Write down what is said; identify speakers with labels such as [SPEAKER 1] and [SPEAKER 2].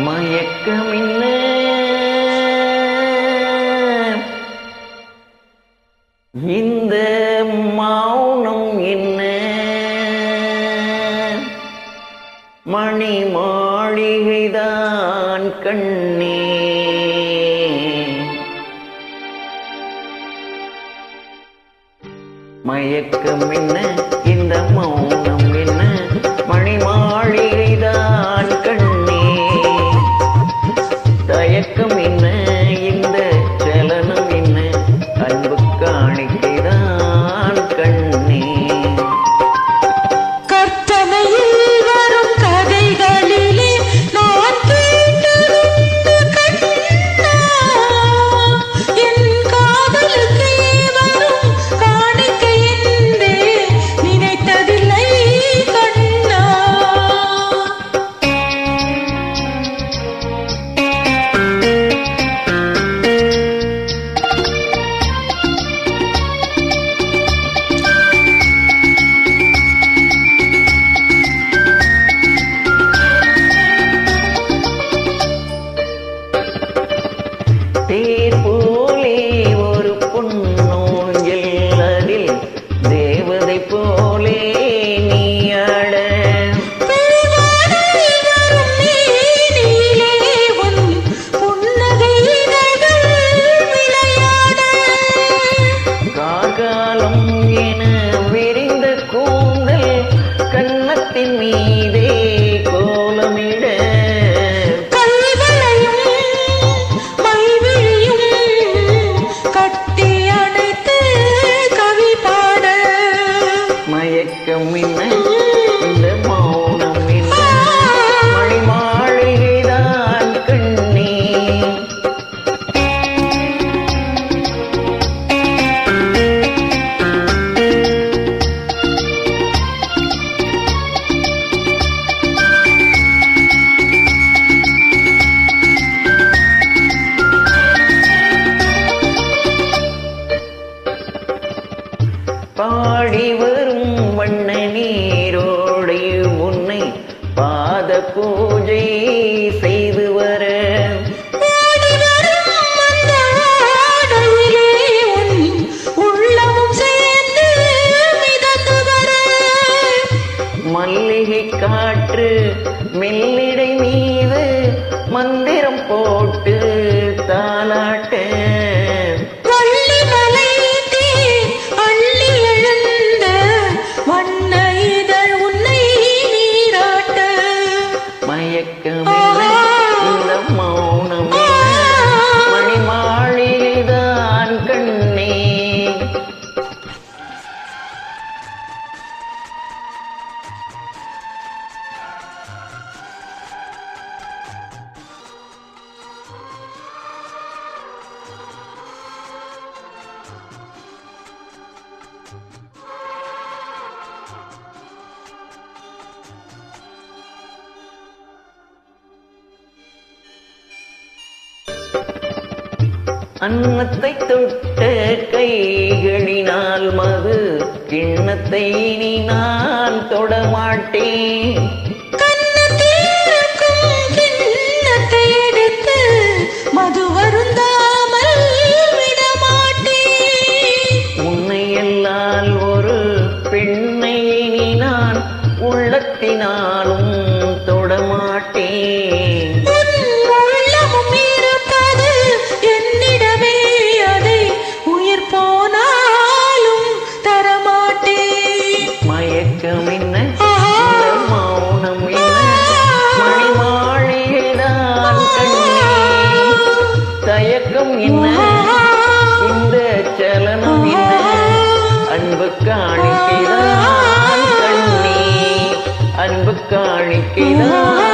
[SPEAKER 1] மயக்கமின்ன இந்த மௌனம் என்ன மணி மாளிகைதான் கண்ணே மயக்கம் என்ன இந்த மௌனம் என்ன மணி மாளிகைதான் கண்ணே தயக்கம் என்ன இந்த சலனம் என்ன அன்பு காணிக்கைதான் கண்ணே
[SPEAKER 2] கற்பனையில் வரும் கதைகளிலே நான் கேட்டதுண்டு கண்ணா என் காதலுக்கு வரும் காணிக்கை என்றே நினைத்ததில்லை கண்ணா
[SPEAKER 1] தேர் போலே ஒரு பொன்னோஞ்சல் அதில் தேவதை போலே நீ ஆட காகாலம் என விரிந்த கூந்தல் கன்னத்தின் மீதே கோலமிட மயக்கம் என்ன இந்த மௌனம் என்ன மணி மாளிகைதான் கண்ணே பாடி வரும் வண்ண நீரோடை உன்னை பாத பூஜை செய்து வர மல்லிகை காற்று மெல்லிடை மீது மந்திரம் போட்டு தாலாட்ட மயக்கமில்லை இந்த மௌனம் மணி மாளிகைதான் கண்ணே அன்னத்தை தொட்ட கைகளினால் மது கிண்ணத்தை நீ நான் தொடமாட்டேன்
[SPEAKER 2] மது வருந்தாமல் விடமாட்டேன்
[SPEAKER 1] உன்னை எல்லால் ஒரு பெண்ணை நீ நான் உள்ளத்தினாலும் தொடமாட்டேன் மயக்கம் என்ன இந்த மௌனம் என்ன மணி மாளிகைதான் கண்ணே தயக்கம் என்ன இந்த சலனம் என்ன அன்பு காணிக்கைதான் கண்ணே அன்பு காணிக்கைதான்